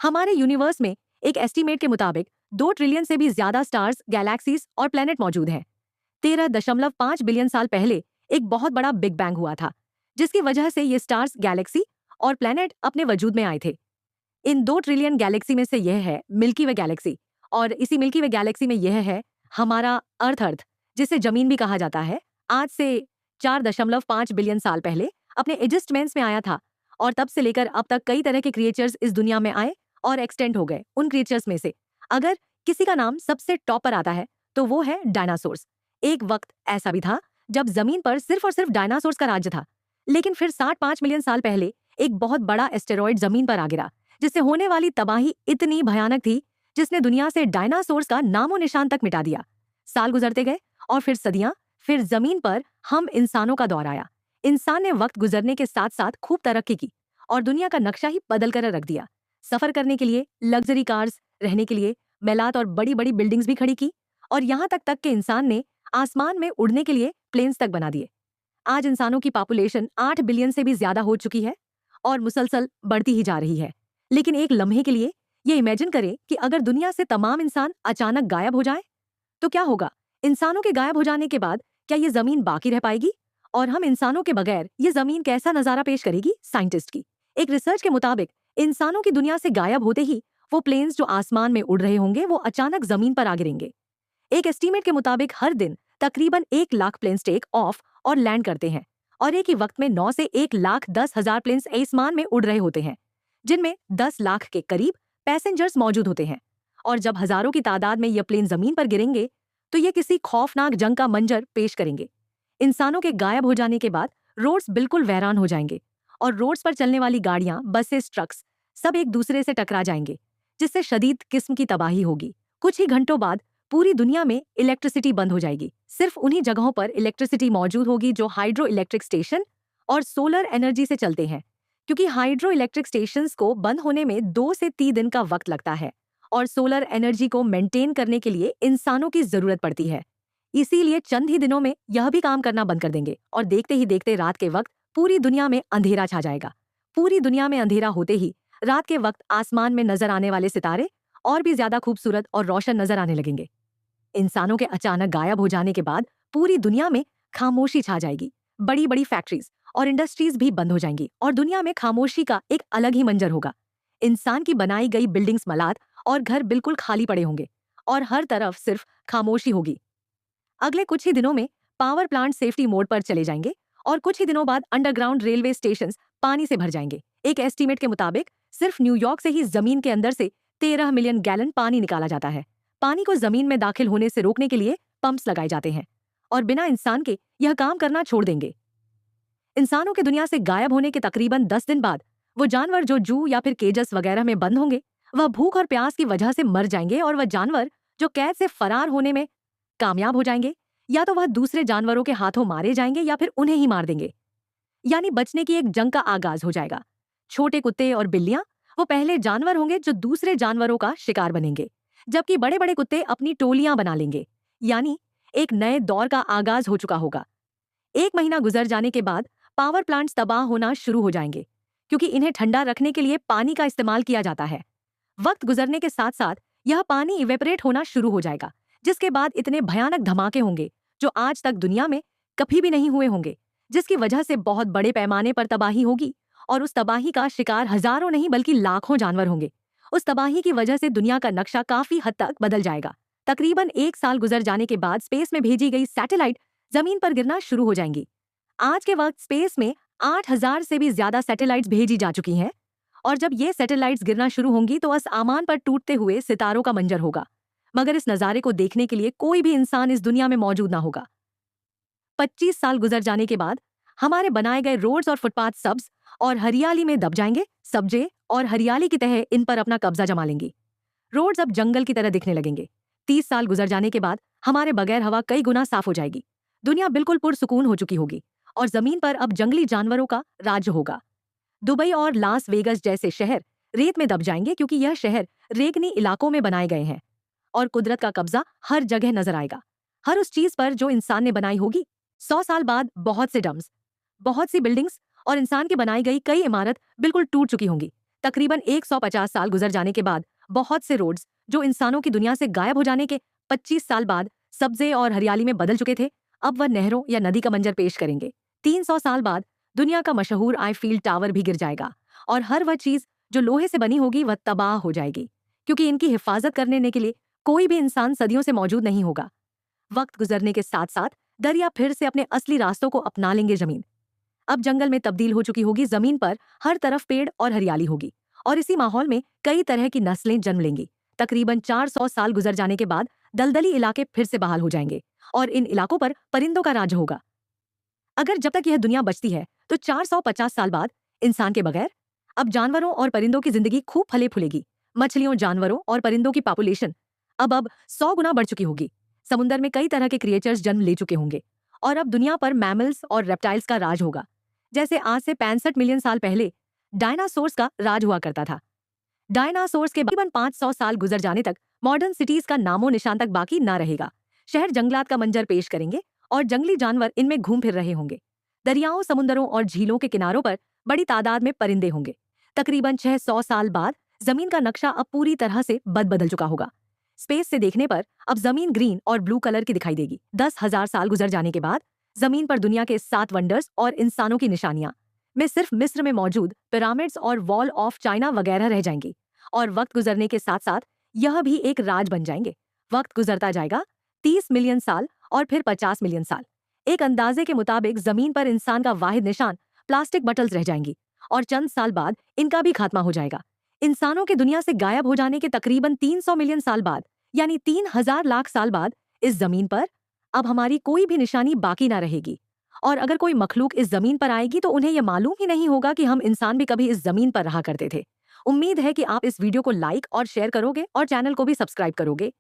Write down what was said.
हमारे यूनिवर्स में एक एस्टीमेट के मुताबिक 2 ट्रिलियन से भी ज्यादा स्टार्स, गैलेक्सीज और प्लेनेट मौजूद हैं। 13.5 बिलियन साल पहले एक बहुत बड़ा बिग बैंग हुआ था, जिसकी वजह से ये स्टार्स, गैलेक्सी और प्लेनेट अपने वजूद में आए थे। इन 2 ट्रिलियन गैलेक्सी में से यह है मिल्की वे गैलेक्सी, और इसी मिल्की वे गैलेक्सी में यह है हमारा अर्थ, जिसे जमीन भी कहा जाता है। आज से 4.5 बिलियन साल पहले अपने एडजस्टमेंट्स में आया था, और तब से लेकर अब तक कई तरह के क्रिएचर्स इस दुनिया में आए और एक्सटेंड हो गए। उन क्रिएचर्स में से अगर किसी का नाम सबसे टॉप पर आता है तो वो है डायनासोर्स। एक वक्त ऐसा भी था जब जमीन पर सिर्फ और सिर्फ डायनासोर्स का राज्य था, लेकिन फिर 65 मिलियन साल पहले एक बहुत बड़ा एस्टेरॉयड जमीन पर आ गिरा, जिससे होने वाली तबाही इतनी भयानक थी जिसने दुनिया से डायनासोर्स का नामो निशान तक मिटा दिया। साल गुजरते गए और फिर सदियां, फिर जमीन पर हम इंसानों का दौर आया। इंसान ने वक्त गुजरने के साथ साथ खूब तरक्की की और दुनिया का नक्शा ही बदल कर रख दिया। सफर करने के लिए लग्जरी कार्स, रहने के लिए मेलात और बड़ी बड़ी बिल्डिंग्स भी खड़ी की, और यहाँ तक के इंसान ने आसमान में उड़ने के लिए प्लेन्स तक बना दिए। आज इंसानों की पॉपुलेशन 8 बिलियन से भी ज्यादा हो चुकी है और मुसलसल बढ़ती ही जा रही है। लेकिन एक लम्हे के लिए ये इमेजिन करें कि अगर दुनिया से तमाम इंसान अचानक गायब हो जाए तो क्या होगा। इंसानों के गायब हो जाने के बाद क्या ये जमीन बाकी रह पाएगी, और हम इंसानों के बगैर ये जमीन कैसा नजारा पेश करेगी। साइंटिस्ट की एक रिसर्च के मुताबिक इंसानों की दुनिया से गायब होते ही वो प्लेन्स जो आसमान में उड़ रहे होंगे वो अचानक जमीन पर आ गिरेंगे। एक एस्टीमेट के मुताबिक हर दिन तकरीबन 1 लाख प्लेन्स टेक ऑफ और लैंड करते हैं, और एक ही वक्त में 9 से 1,10,000 प्लेन्स आसमान में उड़ रहे होते हैं, जिनमें 10 लाख के करीब पैसेंजर्स मौजूद होते हैं। और जब हजारों की तादाद में ये प्लेन जमीन पर गिरेंगे तो ये किसी खौफनाक जंग का मंजर पेश करेंगे। इंसानों के गायब हो जाने के बाद रोड्स बिल्कुल वीरान हो जाएंगे, और रोड्स पर चलने वाली गाड़ियां, बसेस, ट्रक्स सब एक दूसरे से टकरा जाएंगे, जिससे शदीद किस्म की तबाही होगी। कुछ ही घंटों बाद पूरी दुनिया में इलेक्ट्रिसिटी बंद हो जाएगी। सिर्फ उन्हीं जगहों पर इलेक्ट्रिसिटी मौजूद होगी जो हाइड्रो इलेक्ट्रिक स्टेशन और सोलर एनर्जी से चलते हैं, क्योंकि हाइड्रो इलेक्ट्रिक स्टेशंस को बंद होने में 2 से 3 दिन का वक्त लगता है, और सोलर एनर्जी को मेंटेन करने के लिए इंसानों की जरूरत पड़ती है। इसीलिए चंद ही दिनों में यह भी काम करना बंद कर देंगे, और देखते ही देखते रात के वक्त पूरी दुनिया में अंधेरा छा जाएगा। पूरी दुनिया में अंधेरा होते ही रात के वक्त आसमान में नजर आने वाले सितारे और भी ज्यादा खूबसूरत और रोशन नजर आने लगेंगे। इंसानों के अचानक गायब हो जाने के बाद पूरी दुनिया में खामोशी छा जाएगी। बड़ी बड़ी फैक्ट्रीज और इंडस्ट्रीज भी बंद हो जाएंगी, और दुनिया में खामोशी का एक अलग ही मंजर होगा। इंसान की बनाई गई बिल्डिंग्स, मलात और घर बिल्कुल खाली पड़े होंगे, और हर तरफ सिर्फ खामोशी होगी। अगले कुछ ही दिनों में पावर प्लांट सेफ्टी मोड पर चले जाएंगे, और कुछ ही दिनों बाद अंडरग्राउंड रेलवे स्टेशन पानी से भर जाएंगे। एक एस्टीमेट के मुताबिक सिर्फ न्यूयॉर्क से ही जमीन के अंदर से 13 मिलियन गैलन पानी निकाला जाता है। पानी को जमीन में दाखिल होने से रोकने के लिए पंप्स लगाए जाते हैं, और बिना इंसान के यह काम करना छोड़ देंगे। इंसानों के दुनिया से गायब होने के तकरीबन 10 दिन बाद वो जानवर जो जू या फिर केजस वगैरह में बंद होंगे, वह भूख और प्यास की वजह से मर जाएंगे, और वह जानवर जो कैद से फरार होने में कामयाब हो जाएंगे, या तो वह दूसरे जानवरों के हाथों मारे जाएंगे या फिर उन्हें ही मार देंगे। यानी बचने की एक जंग का आगाज हो जाएगा। छोटे कुत्ते और बिल्लियां वो पहले जानवर होंगे जो दूसरे जानवरों का शिकार बनेंगे, जबकि बड़े बड़े कुत्ते अपनी टोलियां बना लेंगे। यानी एक नए दौर का आगाज हो चुका होगा। 1 महीना गुजर जाने के बाद पावर प्लांट्स तबाह होना शुरू हो जाएंगे, क्योंकि इन्हें ठंडा रखने के लिए पानी का इस्तेमाल किया जाता है। वक्त गुजरने के साथ साथ यह पानी इवेपरेट होना शुरू हो जाएगा, जिसके बाद इतने भयानक धमाके होंगे जो आज तक दुनिया में कभी भी नहीं हुए होंगे, जिसकी वजह से बहुत बड़े पैमाने पर तबाही होगी, और उस तबाही का शिकार हजारों नहीं बल्कि लाखों जानवर होंगे। उस तबाही की वजह से दुनिया का नक्शा काफी हद तक बदल जाएगा। तकरीबन 1 साल गुजर जाने के बाद स्पेस में भेजी गई सैटेलाइट जमीन पर गिरना शुरू हो जाएंगी। आज के वक्त स्पेस में 8,000 से भी ज्यादा सैटेलाइट्स भेजी जा चुकी हैं, और जब ये सैटेलाइट्स गिरना शुरू होंगी तो आसमान पर टूटते हुए सितारों का मंजर होगा, मगर इस नज़ारे को देखने के लिए कोई भी इंसान इस दुनिया में मौजूद ना होगा। 25 साल गुजर जाने के बाद हमारे बनाए गए रोड्स और फुटपाथ सब्ज और हरियाली में दब जाएंगे। सब्जे और हरियाली की तह इन पर अपना कब्जा जमा लेंगी। रोड्स अब जंगल की तरह दिखने लगेंगे। 30 साल गुजर जाने के बाद हमारे बगैर हवा कई गुना साफ हो जाएगी। दुनिया बिल्कुल पुरसुकून हो चुकी होगी, और जमीन पर अब जंगली जानवरों का राज्य होगा। दुबई और लास वेगस जैसे शहर रेत में दब जाएंगे, क्योंकि यह शहर रेगनी इलाकों में बनाए गए हैं, और कुदरत का कब्जा हर जगह नजर आएगा, हर उस चीज पर जो इंसान ने बनाई होगी। 100 साल बाद बहुत से डम्स, बहुत सी बिल्डिंग्स और इंसान की बनाई गई कई इमारत बिल्कुल टूट चुकी होंगी। तकरीबन 150 साल गुजर जाने के बाद बहुत से रोड्स जो इंसानों की दुनिया से गायब हो जाने के 25 साल बाद सब्जे और हरियाली में बदल चुके थे, अब वह नहरों या नदी का मंजर पेश करेंगे। 300 साल बाद दुनिया का मशहूर आईफील टावर भी गिर जाएगा और हर वह चीज जो लोहे से बनी होगी वह तबाह हो जाएगी, क्योंकि इनकी हिफाजत करने के लिए कोई भी इंसान सदियों से मौजूद नहीं होगा। वक्त गुजरने के साथ साथ दरिया फिर से अपने असली रास्तों को अपना लेंगे। जमीन अब जंगल में तब्दील हो चुकी होगी, जमीन पर हर तरफ पेड़ और हरियाली होगी और इसी माहौल में कई तरह की नस्लें जन्म लेंगी। तकरीबन 400 साल गुजर जाने के बाद दलदली इलाके फिर से बहाल हो जाएंगे और इन इलाकों पर परिंदों का राज होगा। अगर जब तक यह दुनिया बचती है तो 450 साल बाद इंसान के बगैर अब जानवरों और परिंदों की जिंदगी खूब फले फूलेगी। मछलियों, जानवरों और परिंदों की पॉपुलेशन अब 100 गुना बढ़ चुकी होगी। समुद्र में कई तरह के क्रिएचर्स जन्म ले चुके होंगे और अब दुनिया पर मैमल्स और रेप्टाइल्स का राज होगा। जैसे आज से 65 मिलियन साल पहले डायनासोर्स का राज हुआ करता था। डायनासोर्स के तकरीबन 500 साल गुजर जाने तक मॉडर्न सिटीज का नामो निशान तक बाकी ना रहेगा। शहर जंगलात का मंजर पेश करेंगे और जंगली जानवर इनमें घूम फिर रहे होंगे। दरियाओं, समुद्रों और झीलों के किनारों पर बड़ी तादाद में परिंदे होंगे। तकरीबन 600 साल बाद जमीन का नक्शा अब पूरी तरह से बदल चुका होगा। स्पेस से देखने पर अब जमीन ग्रीन और ब्लू कलर की दिखाई देगी। 10,000 साल गुजर जाने के बाद जमीन पर दुनिया के 7 वंडर्स और इंसानों की निशानियां में सिर्फ मिस्र में मौजूद पिरामिड्स और वॉल ऑफ चाइना वगैरह रह जाएंगी और वक्त गुजरने के साथ साथ यह भी एक राज बन जाएंगे। वक्त गुजरता जाएगा, 30 मिलियन साल और फिर 50 मिलियन साल। एक अंदाजे के मुताबिक जमीन पर इंसान का वाहिद निशान प्लास्टिक बटल्स रह जाएंगी और चंद साल बाद इनका भी खात्मा हो जाएगा। इंसानों के दुनिया से गायब हो जाने के तकरीबन 300 मिलियन साल बाद यानी 3000 लाख साल बाद इस जमीन पर अब हमारी कोई भी निशानी बाकी ना रहेगी। और अगर कोई मखलूक इस जमीन पर आएगी तो उन्हें यह मालूम ही नहीं होगा कि हम इंसान भी कभी इस जमीन पर रहा करते थे। उम्मीद है कि आप इस वीडियो को लाइक और शेयर करोगे और चैनल को भी सब्सक्राइब करोगे।